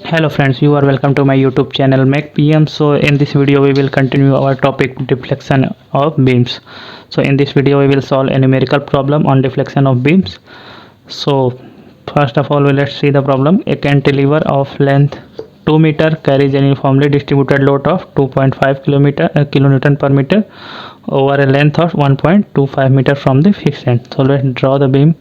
Hello friends, you are welcome to my YouTube channel MacPM. So in this video we will continue our topic deflection of beams. So in this video we will solve a numerical problem on deflection of beams. So first of all let's see the problem. A cantilever of length 2 meter carries an uniformly distributed load of 2.5 kilonewton per meter over a length of 1.25 meter from the fixed end. So let's draw the beam.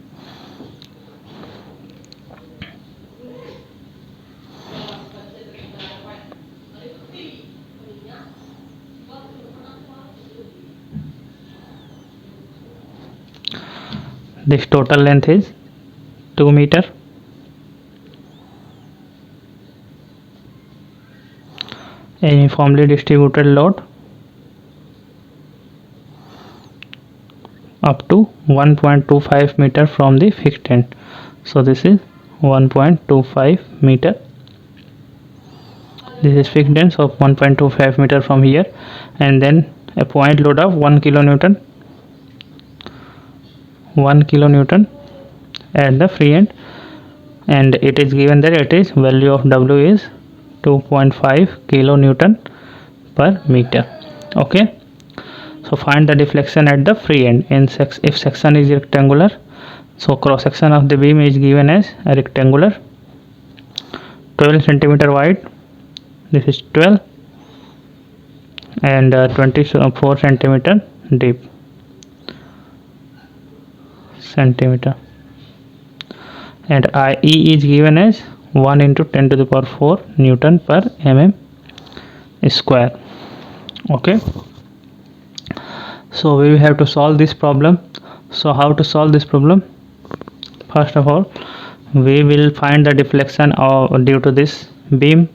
This total length is 2 meter. A uniformly distributed load up to 1.25 meter from the fixed end. So this is 1.25 meter. This is fixed end, so 1.25 meter from here, and then a point load of 1 kilonewton at the free end, and it is given that it is value of W is 2.5 kilonewton per meter. Okay, so find the deflection at the free end. If section is rectangular, so cross section of the beam is given as a rectangular, 12 centimeter wide, this is 12, and 24 centimeter deep, and IE is given as 1 into 10 to the power 4 Newton per mm square. Okay, so we have to solve this problem. So how to solve this problem? First of all, we will find the deflection due to this beam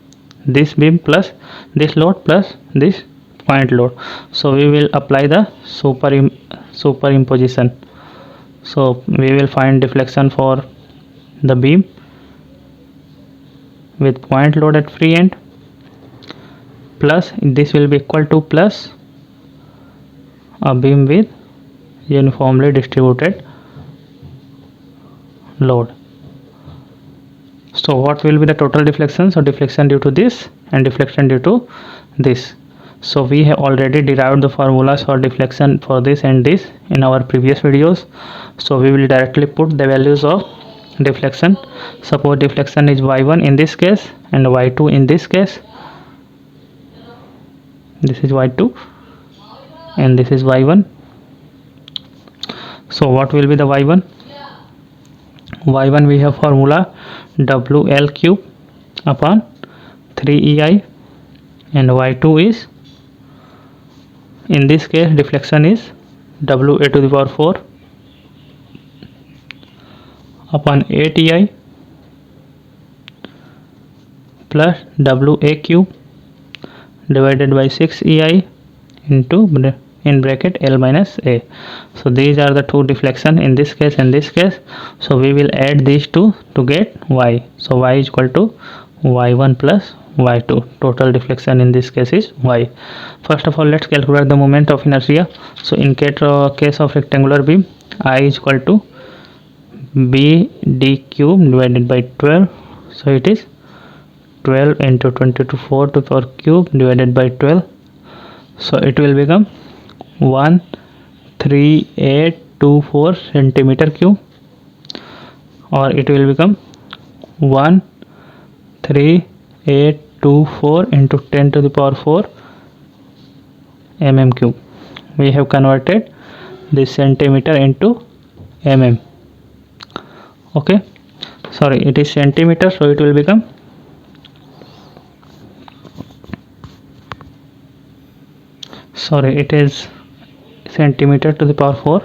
plus this load plus this point load. So we will apply the superimposition. So we will find deflection for the beam with point load at free end, plus this will be equal to plus a beam with uniformly distributed load. So what will be the total deflection? So deflection due to this and deflection due to this. So we have already derived the formulas for deflection for this and this in our previous videos. So we will directly put the values of deflection. Suppose deflection is y1 in this case and y2 in this case. This is y2 and this is y1. So what will be the y1? Y1 we have formula WL cube upon 3EI, and y2 is, in this case deflection is WA to the power 4 upon 8EI plus WA cube divided by 6EI into in bracket L minus A. So these are the two deflection in this case and this case. So we will add these two to get y. So y is equal to y1 plus y2. Total deflection in this case is y. First of all, let's calculate the moment of inertia. So in case of rectangular beam, I is equal to BD cube divided by 12. So it is 12 into 20 to 4 to the power cube divided by 12. So it will become 13824 centimeter cube, or it will become 13824 into 10 to the power 4 mm cube. We have converted this centimeter into mm. Okay, sorry, it is centimeter, so it will become it is centimeter to the power 4,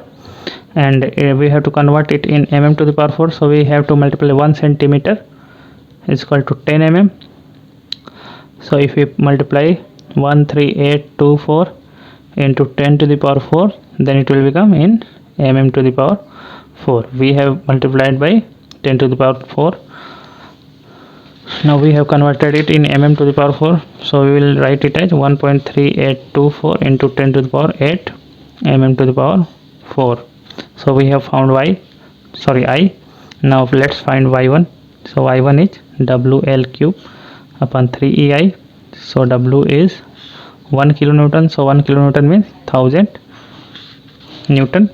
and we have to convert it in mm to the power 4. So we have to multiply 1 centimeter is equal to 10 mm. So if we multiply 13824 into 10 to the power 4, then it will become in mm to the power 4. We have multiplied by 10 to the power 4. Now we have converted it in mm to the power 4. So we will write it as 1.3824 into 10 to the power 8 mm to the power 4. So we have found I. Now let's find y1. So y1 is WL cube upon 3 EI. So W is 1 kilonewton, so 1 kilonewton means 1000 Newton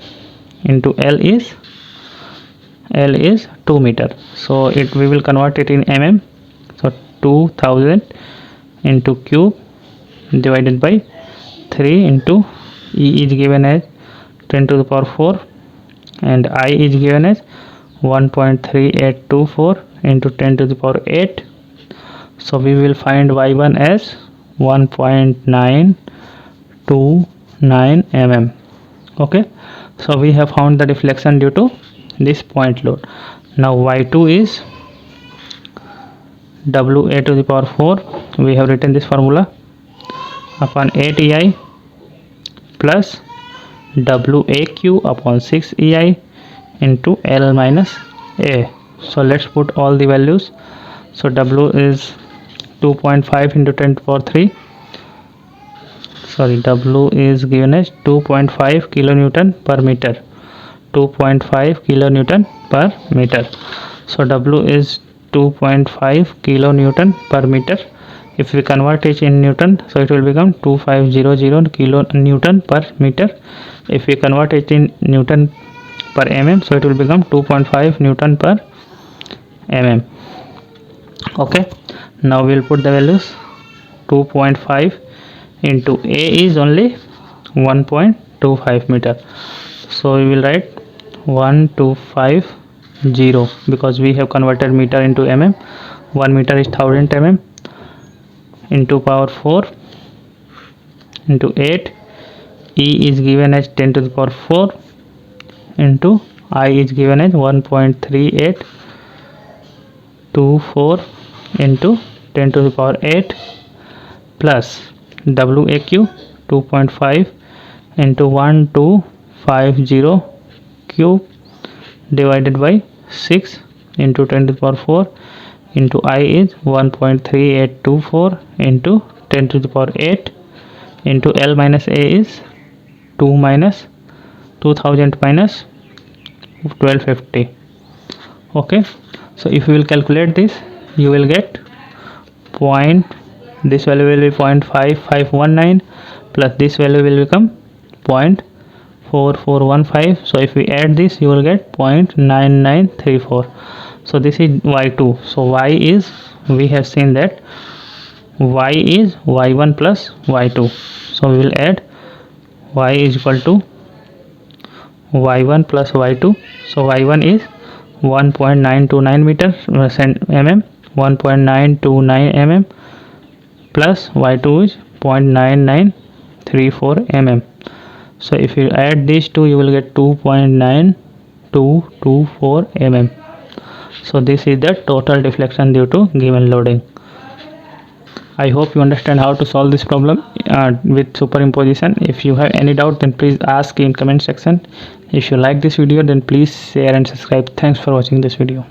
into L is 2 meter. So we will convert it in mm. So 2000 into cube divided by 3 into E is given as 10 to the power 4 and I is given as 1.3824 into 10 to the power 8. So we will find y1 as 1.929 mm. Okay, so we have found the deflection due to this point load. Now y2 is WA to the power 4. We have written this formula upon 8 EI plus WAQ upon 6 EI into L minus A. So let's put all the values. So W is 2.5 into 10 to the power 3. Sorry, W is given as 2.5 kilonewton per meter. 2.5 kilonewton per meter. So W is 2.5 kilonewton per meter. If we convert it in Newton, so it will become 2500 kilonewton per meter. If we convert it in Newton per mm, so it will become 2.5 Newton per mm. Okay, now we will put the values. 2.5 into A is only 1.25 meter. So we will write 1250 because we have converted meter into mm. 1 meter is 1000 mm into power 4 into 8. E is given as 10 to the power 4 into I is given as 1.3824 into 10 to the power 8 plus WAQ 2.5 into 1250 cube divided by 6 into 10 to the power 4 into I is 1.3824 into 10 to the power 8 into L minus A is 2000 minus 1250. Okay, so if you will calculate this, you will get this value will be 0.5519 plus this value will become 0.4415. so if we add this, you will get 0.9934. so this is y2. so y is, we have seen that y is y1 plus y2. so we will add y is equal to y1 plus y2. so y1 is 1.929 meter mm, 1.929 mm plus y2 is 0.9934 mm. so if you add these two, you will get 2.9224 mm. so this is the total deflection due to given loading. I hope you understand how to solve this problem with superimposition. If you have any doubt, then please ask in comment section. If you like this video, then please share and subscribe. Thanks for watching this video.